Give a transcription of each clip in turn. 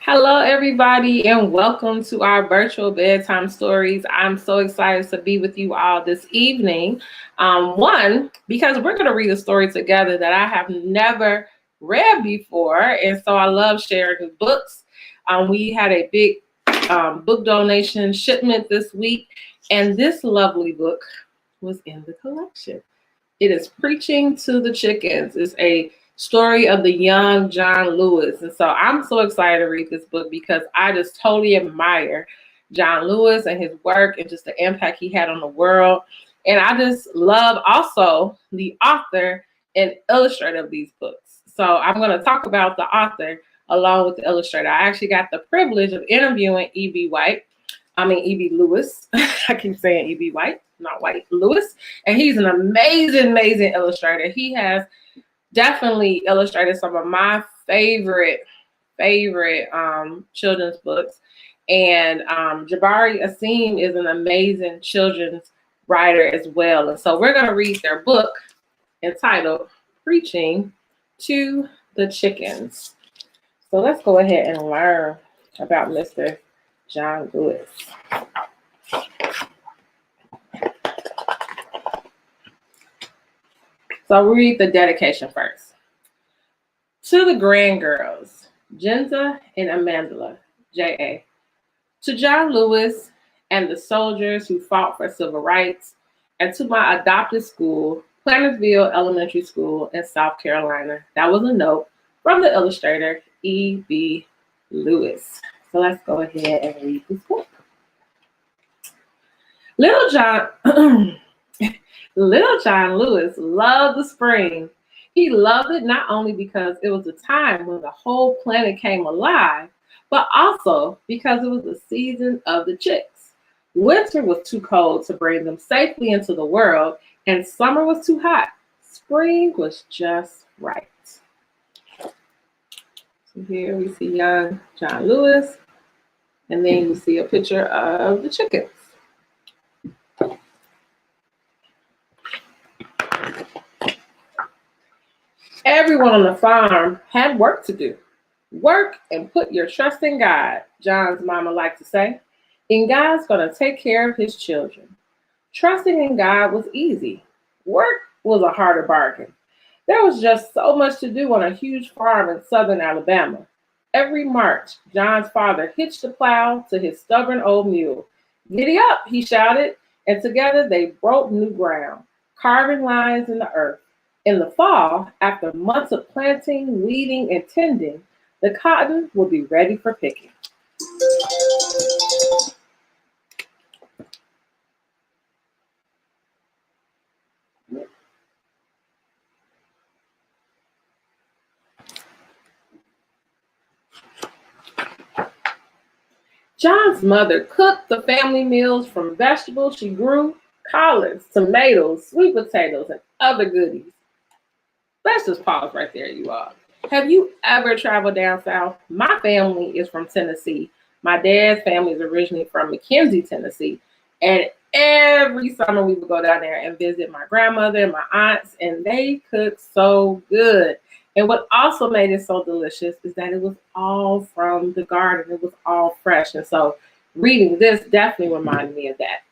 Hello, everybody, and welcome to our virtual bedtime stories. I'm so excited to be with you all this evening. One, because we're going to read a story together that I have never read before, and so I love sharing books. We had a big book donation shipment this week, and this lovely book was in the collection. It is Preaching to the Chickens. It's a story of the young John Lewis. And so I'm so excited to read this book because I just totally admire John Lewis and his work and just the impact he had on the world. And I just love also the author and illustrator of these books. So I'm going to talk about the author along with the illustrator. I actually got the privilege of interviewing E.B. Lewis. I keep saying E.B. White, not White, Lewis. And he's an amazing illustrator. He has definitely illustrated some of my favorite children's books. And Jabari Asim is an amazing children's writer as well. And so we're going to read their book entitled Preaching to the Chickens. So let's go ahead and learn about Mr. John Lewis. So I'll read the dedication first. To the grand girls, Jenza and Amandla, J.A. To John Lewis and the soldiers who fought for civil rights, and to my adopted school, Plantersville Elementary School in South Carolina. That was a note from the illustrator, E.B. Lewis. So let's go ahead and read this book. Little John Lewis loved the spring. He loved it not only because it was a time when the whole planet came alive, but also because it was the season of the chicks. Winter was too cold to bring them safely into the world, and summer was too hot. Spring was just right. So here we see young John Lewis, and then you see a picture of the chickens. Everyone on the farm had work to do. Work and put your trust in God, John's mama liked to say. And God's going to take care of his children. Trusting in God was easy. Work was a harder bargain. There was just so much to do on a huge farm in southern Alabama. Every March, John's father hitched the plow to his stubborn old mule. Giddy up, he shouted, and together they broke new ground, carving lines in the earth. In the fall, after months of planting, weeding, and tending, the cotton would be ready for picking. John's mother cooked the family meals from vegetables she grew, collards, tomatoes, sweet potatoes, and other goodies. Let's just pause right there, you all. Have you ever traveled down south? My family is from Tennessee. My dad's family is originally from McKenzie, Tennessee. And every summer we would go down there and visit my grandmother and my aunts, and they cooked so good. And what also made it so delicious is that it was all from the garden. It was all fresh. And so reading this definitely reminded me of that.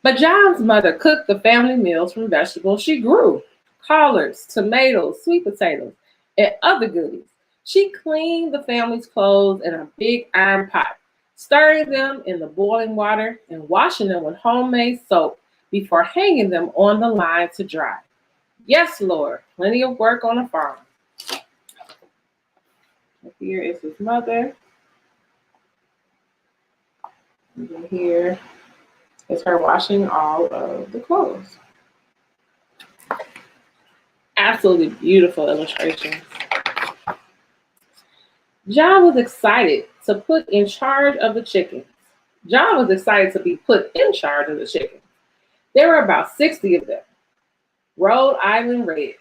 But John's mother cooked the family meals from vegetables she grew, collards, tomatoes, sweet potatoes, and other goodies. She cleaned the family's clothes in a big iron pot, stirring them in the boiling water and washing them with homemade soap before hanging them on the line to dry. Yes, Lord, plenty of work on a farm. Here is his mother. And then here is her washing all of the clothes. Absolutely beautiful illustrations. John was excited to put in charge of the chickens. John was excited to be put in charge of the chickens. There were about 60 of them. Rhode Island Reds,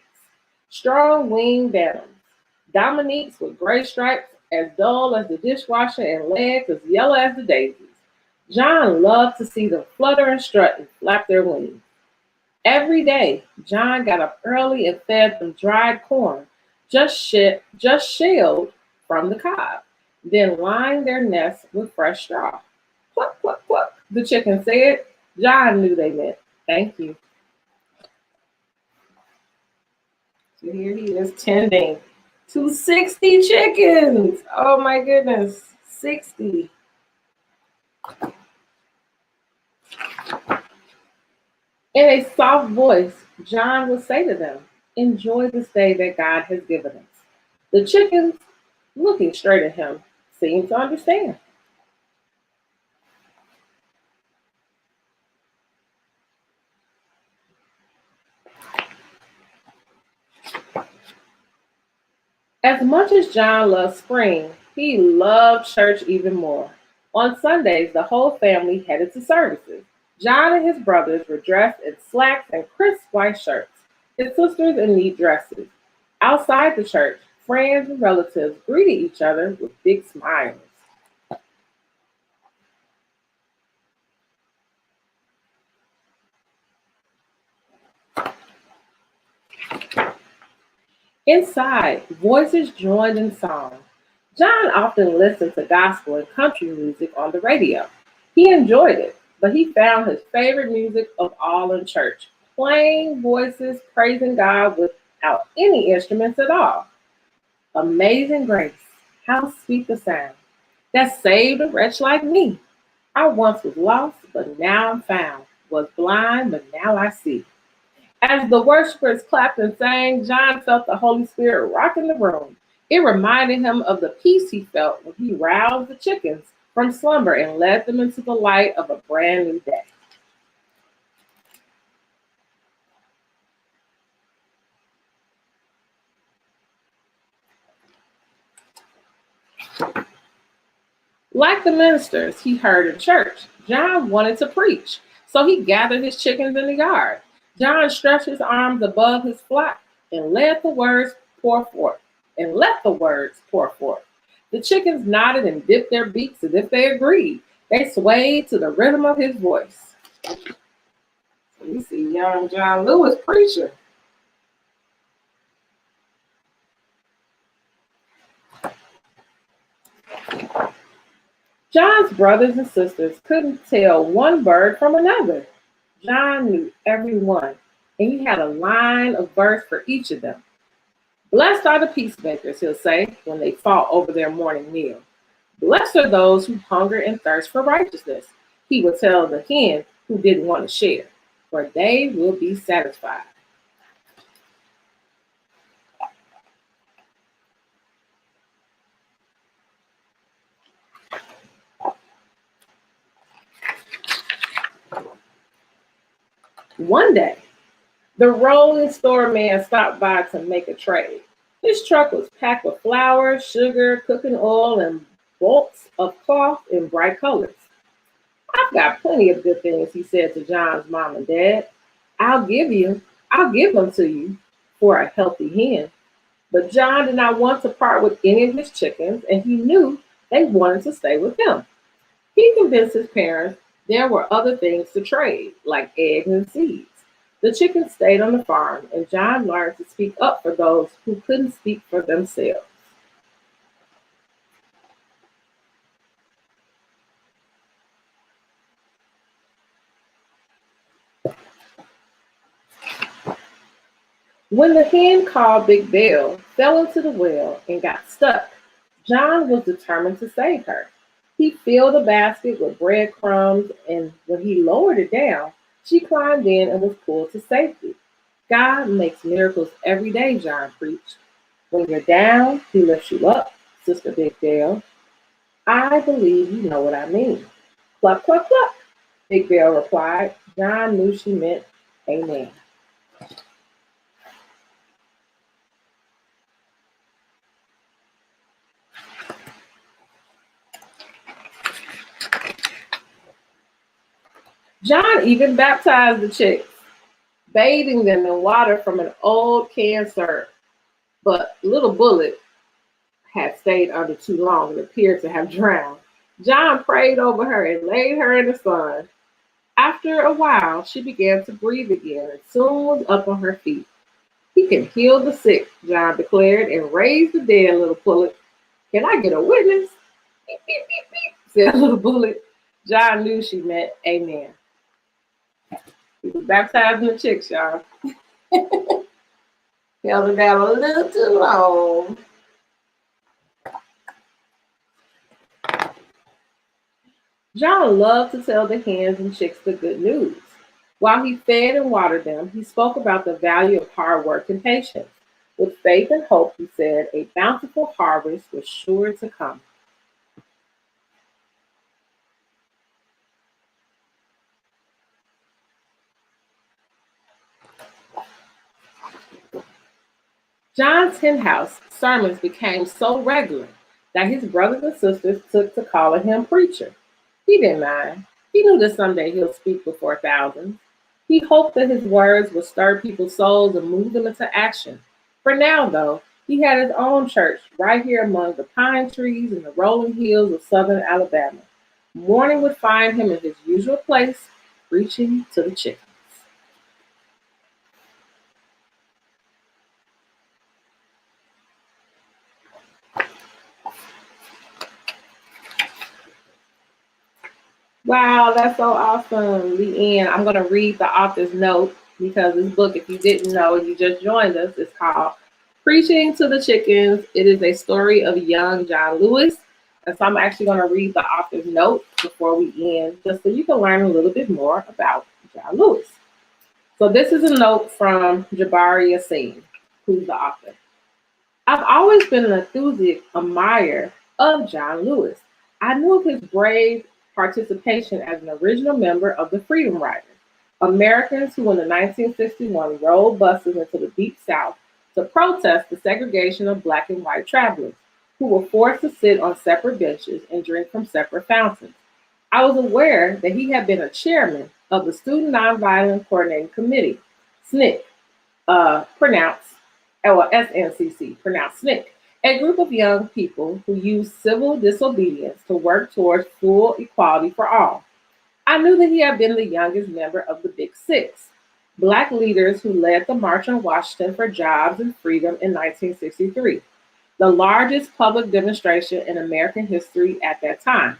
strong winged bantams, Dominiques with gray stripes as dull as the dishwasher and legs as yellow as the daisies. John loved to see them flutter and strut and flap their wings. Every day, John got up early and fed them dried corn, just shelled from the cob. then line their nests with fresh straw. Cluck, cluck, cluck, the chicken said. John knew they meant thank you. So here he is tending to 60 chickens. Oh my goodness, 60. In a soft voice, John would say to them, enjoy this day that God has given us. The chickens, looking straight at him, seemed to understand. As much as John loved spring, he loved church even more. On Sundays, the whole family headed to services. John and his brothers were dressed in slacks and crisp white shirts, his sisters in neat dresses. Outside the church, friends and relatives greeted each other with big smiles. Inside, voices joined in song. John often listened to gospel and country music on the radio. He enjoyed it, but he found his favorite music of all in church, plain voices praising God without any instruments at all. Amazing grace, how sweet the sound that saved a wretch like me. I once was lost, but now I'm found, was blind, but now I see. As the worshipers clapped and sang, John felt the Holy Spirit rocking the room. It reminded him of the peace he felt when he roused the chickens from slumber and led them into the light of a brand new day. Like the ministers he heard in church, John wanted to preach, so he gathered his chickens in the yard. John stretched his arms above his flock and let the words pour forth. And let the words pour forth. The chickens nodded and dipped their beaks as if they agreed. They swayed to the rhythm of his voice. You see young John Lewis preaching. John's brothers and sisters couldn't tell one bird from another. John knew every one, and he had a line of verse for each of them. Blessed are the peacemakers, he'll say, when they fought over their morning meal. Blessed are those who hunger and thirst for righteousness, he would tell the hen who didn't want to share, for they will be satisfied. One day, the rolling store man stopped by to make a trade. His truck was packed with flour, sugar, cooking oil, and bolts of cloth in bright colors. I've got plenty of good things, he said to John's mom and dad. I'll give them to you for a healthy hen. But John did not want to part with any of his chickens, and he knew they wanted to stay with him. He convinced his parents there were other things to trade, like eggs and seeds. The chickens stayed on the farm, and John learned to speak up for those who couldn't speak for themselves. When the hen called Big Bell fell into the well and got stuck, John was determined to save her. He filled a basket with breadcrumbs, and when he lowered it down, she climbed in and was pulled to safety. God makes miracles every day, John preached. When you're down, he lifts you up, Sister Big Bell. I believe you know what I mean. Cluck, cluck, cluck, Big Bell replied. John knew she meant amen. John even baptized the chicks, bathing them in water from an old can syrup. But Little Bullet had stayed under too long and appeared to have drowned. John prayed over her and laid her in the sun. After a while, she began to breathe again and soon was up on her feet. He can heal the sick, John declared, and raise the dead, Little Bullet. Can I get a witness? Said a little bullet. John knew she meant amen. He was baptizing the chicks, y'all. Held it down a little too long. John loved to tell the hens and chicks the good news. While he fed and watered them, he spoke about the value of hard work and patience. With faith and hope, he said, a bountiful harvest was sure to come. John's hen house sermons became so regular that his brothers and sisters took to calling him preacher. He didn't mind. He knew that someday he'll speak before thousands. He hoped that his words would stir people's souls and move them into action. For now, though, he had his own church right here among the pine trees and the rolling hills of southern Alabama. Morning would find him in his usual place, preaching to the chickens. Wow, that's so awesome. The end. I'm going to read the author's note because this book, if you didn't know, you just joined us, it's called Preaching to the Chickens. It is a story of young John Lewis. And so I'm actually going to read the author's note before we end, just so you can learn a little bit more about John Lewis. So this is a note from Jabari Yassine, who's the author. I've always been an enthusiastic admirer of John Lewis. I knew of his brave participation as an original member of the Freedom Riders, Americans who in the 1961 rode buses into the Deep South to protest the segregation of Black and white travelers, who were forced to sit on separate benches and drink from separate fountains. I was aware that he had been a chairman of the Student Nonviolent Coordinating Committee, SNCC, pronounced, or SNCC, pronounced SNCC, a group of young people who used civil disobedience to work towards full equality for all. I knew that he had been the youngest member of the Big Six, Black leaders who led the March on Washington for Jobs and Freedom in 1963, the largest public demonstration in American history at that time.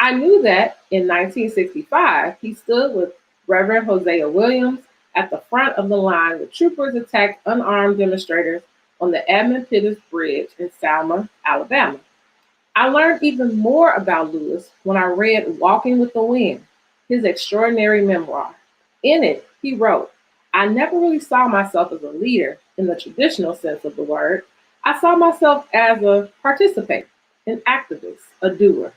I knew that in 1965, he stood with Reverend Hosea Williams at the front of the line when troopers attacked unarmed demonstrators on the Edmund Pettus Bridge in Selma, Alabama. I learned even more about Lewis when I read Walking with the Wind, his extraordinary memoir. In it, he wrote, I never really saw myself as a leader in the traditional sense of the word. I saw myself as a participator, an activist, a doer.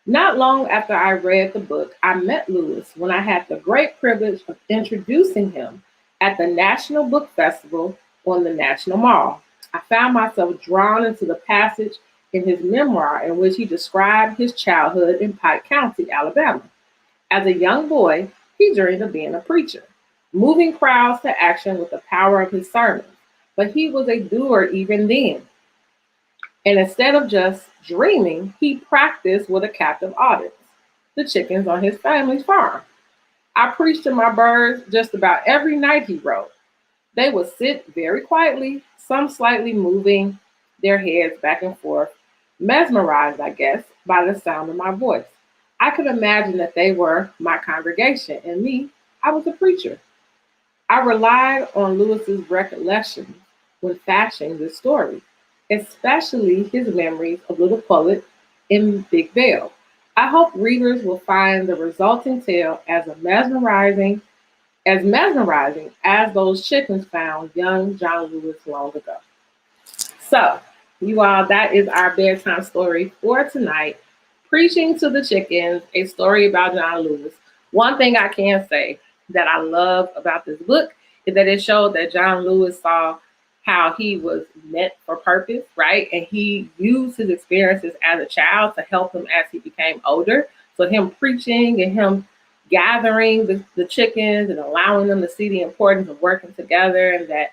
Not long after I read the book, I met Lewis when I had the great privilege of introducing him at the National Book Festival on the National Mall. I found myself drawn into the passage in his memoir in which he described his childhood in Pike County, Alabama. As a young boy, he dreamed of being a preacher, moving crowds to action with the power of his sermons. But he was a doer even then. And instead of just dreaming, he practiced with a captive audience, the chickens on his family's farm. I preached to my birds just about every night, he wrote. They would sit very quietly, some slightly moving their heads back and forth, mesmerized, I guess, by the sound of my voice. I could imagine that they were my congregation, and me, I was a preacher. I relied on Lewis's recollections when fashioning this story, especially his memories of Little Pullet in Big Bell. I hope readers will find the resulting tale as mesmerizing as those chickens found young John Lewis long ago. So, you all, that is our bedtime story for tonight. Preaching to the Chickens, a story about John Lewis. One thing I can say that I love about this book is that it showed that John Lewis saw how he was meant for purpose, right? And he used his experiences as a child to help him as he became older. So him preaching and him gathering the chickens and allowing them to see the importance of working together, and that,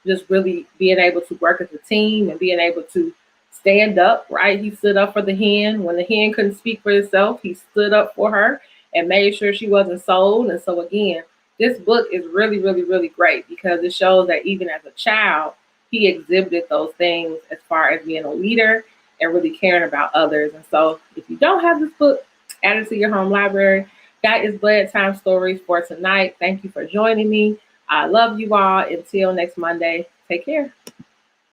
just really being able to work as a team and being able to stand up, right? He stood up for the hen. When the hen couldn't speak for herself, he stood up for her and made sure she wasn't sold. And so again, this book is really, really, really great because it shows that even as a child, he exhibited those things as far as being a leader and really caring about others. And so if you don't have this book, add it to your home library. That is Bedtime Stories for tonight. Thank you for joining me. I love you all. Until next Monday, take care.